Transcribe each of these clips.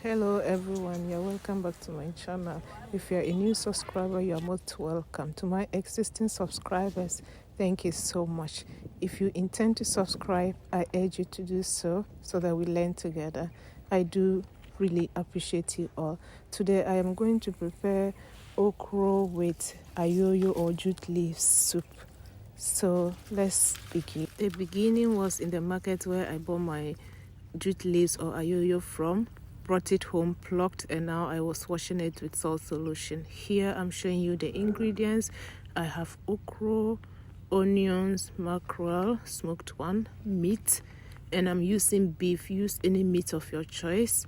Hello everyone, you're welcome back to my channel. If you're a new subscriber, you're most welcome. To my existing subscribers, thank you so much. If you intend to subscribe, I urge you to do so that we learn together. I do really appreciate you all. Today I am going to prepare okro with ayoyo or jute leaf soup. So let's begin. The beginning was in the market where I bought my jute leaves or ayoyo from, brought it home, plucked, and now I was washing it with salt solution. Here I'm showing you the ingredients. I have okro, onions, mackerel, smoked one, meat, and I'm using beef. Use any meat of your choice.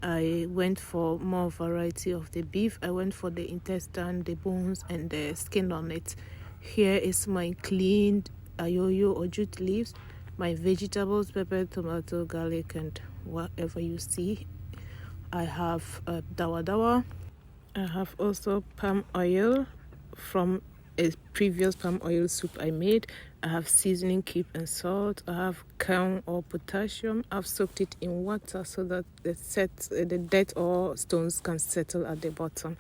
I went for more variety of the beef. I went for the intestine, the bones, and the skin on it. Here is my cleaned ayoyo or jute leaves, my vegetables, pepper, tomato, garlic, and whatever you see. I have dawa dawa. I have also palm oil from a previous palm oil soup I made. I have seasoning, keep, and salt. I have calm or potassium. I've soaked it in water so that the dirt or stones can settle at the bottom.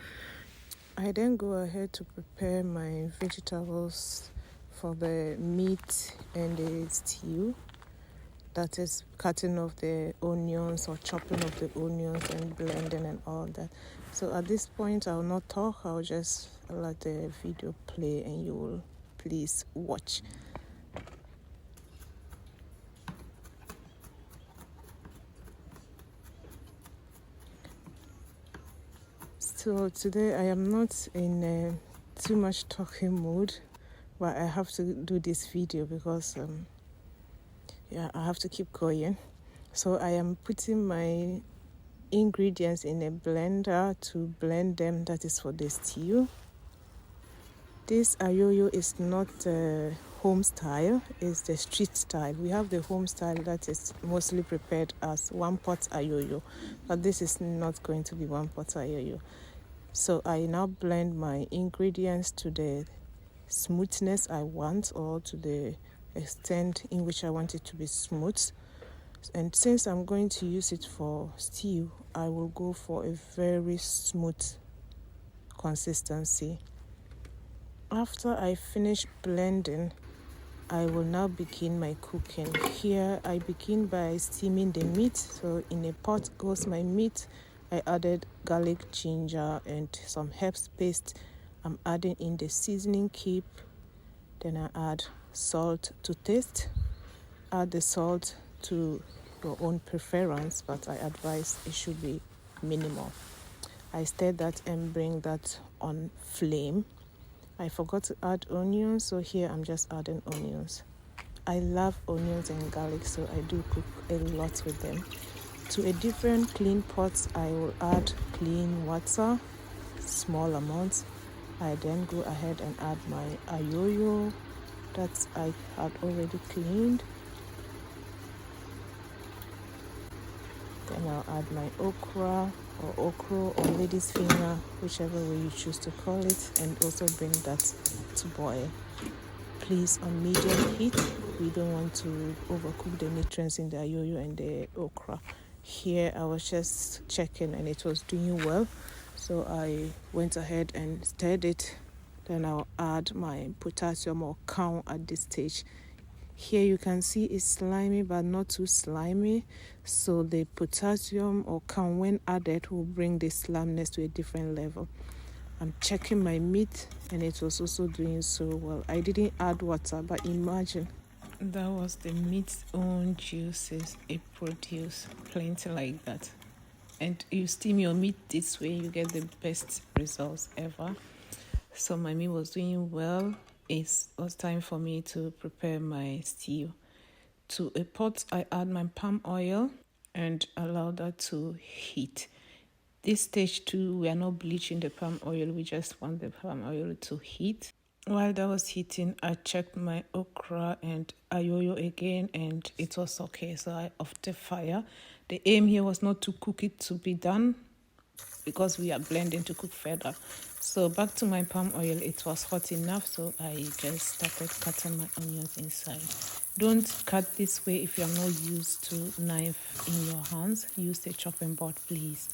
I then go ahead to prepare my vegetables for the meat and the stew. That is cutting of the onions or chopping of the onions and blending and all that. So at this point, I will not talk. I'll just let the video play and you will please watch. So today I am not in too much talking mood, but I have to do this video because I have to keep going. So I am putting my ingredients in a blender to blend them. That is for the stew. This ayoyo is not home style, it's the street style. We have the home style that is mostly prepared as one pot ayoyo, but this is not going to be one pot ayoyo. So I now blend my ingredients to the smoothness I want, or to the extent in which I want it to be smooth. And since I'm going to use it for stew, I will go for a very smooth consistency. After I finish blending, I will now begin my cooking. Here I begin by steaming the meat. So in a pot goes my meat. I added garlic, ginger, and some herbs paste. I'm adding in the seasoning keep. Then I add salt to taste. Add the salt to your own preference, but I advise it should be minimal. I stir that and bring that on flame. I forgot to add onions, so here I'm just adding onions. I love onions and garlic, so I do cook a lot with them. To a different clean pot, I will add clean water, small amounts. I then go ahead and add my ayoyo that I had already cleaned. Then I'll add my okra or okro or lady's finger, whichever way you choose to call it, and also bring that to boil. Please on medium heat. We don't want to overcook the nutrients in the ayoyo and the okra. Here I was just checking and it was doing well, so I went ahead and stirred it. Then I'll add my potassium or calm at this stage. Here you can see it's slimy but not too slimy, so the potassium or calm when added will bring the sliminess to a different level. I'm checking my meat and it was also doing so well. I didn't add water, but imagine that was the meat's own juices it produced, plenty like that. And you steam your meat this way, you get the best results ever. So my meat was doing well. It was time for me to prepare my stew. To a pot, I add my palm oil and allow that to heat. This stage too, we are not bleaching the palm oil. We just want the palm oil to heat. While that was heating, I checked my okra and ayoyo again, and it was okay. So I off the fire. The aim here was not to cook it to be done, because we are blending to cook further. So back to my palm oil, it was hot enough, so I just started cutting my onions inside. Don't cut this way if you're not used to knife in your hands. Use a chopping board, please.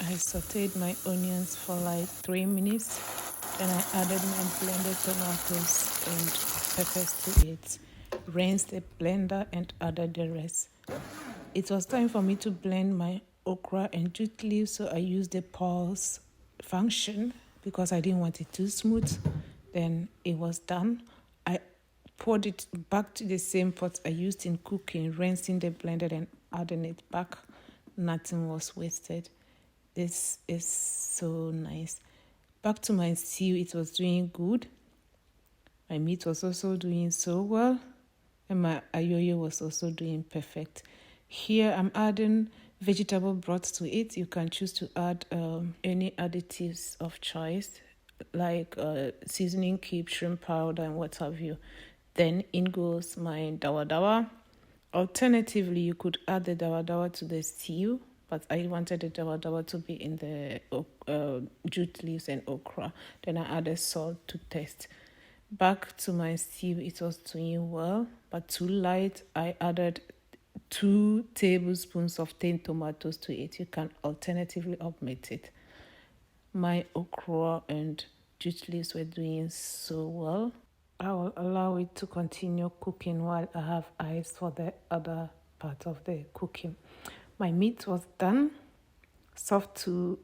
I sauteed my onions for like 3 minutes. Then I added my blended tomatoes and peppers to it. Rinsed the blender and added the rest. It was time for me to blend my okra and jute leaves, so I used the pulse function because I didn't want it too smooth. Then it was done. I poured it back to the same pot I used in cooking, rinsing the blender and adding it back. Nothing was wasted. This is so nice. Back to my stew, it was doing good. My meat was also doing so well, and my ayoyo was also doing perfect. Here I'm adding vegetable broth to it. You can choose to add any additives of choice, like seasoning cube, shrimp powder, and what have you. Then in goes my dawa dawa. Alternatively, you could add the dawa dawa to the stew, but I wanted the dawa dawa to be in the jute leaves and okra. Then I added salt to taste. Back to my stew, it was doing well, but too light. I added 2 tablespoons of tin tomatoes to it. You can alternatively omit it. My okra and jute leaves were doing so well. I will allow it to continue cooking while I have eyes for the other part of the cooking. My meat was done, soft to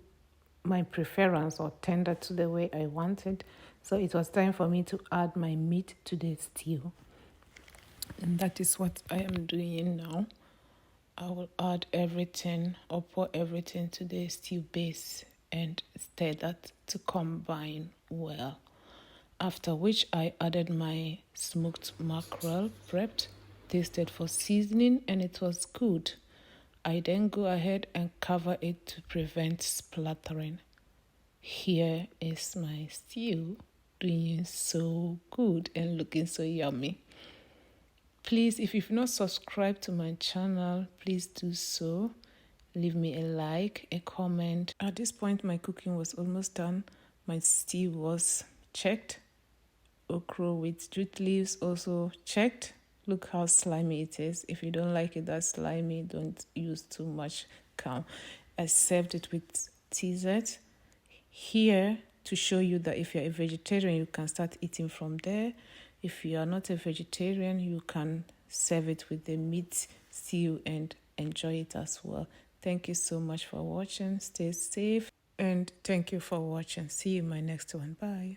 my preference or tender to the way I wanted. So it was time for me to add my meat to the stew. And that is what I am doing now. I will add everything or pour everything to the stew base and stir that to combine well. After which I added my smoked mackerel prepped, tasted for seasoning, and it was good. I then go ahead and cover it to prevent splattering. Here is my stew, doing so good and looking so yummy. Please, if you've not subscribed to my channel, please do so. Leave me a like, a comment. At this point, my cooking was almost done. My stew was checked. Okra with jute leaves also checked. Look how slimy it is. If you don't like it that slimy, don't use too much cow. I served it with TZ. Here to show you that if you're a vegetarian, you can start eating from there. If you are not a vegetarian, you can serve it with the meat stew and enjoy it as well. Thank you so much for watching. Stay safe and thank you for watching. See you in my next one. Bye.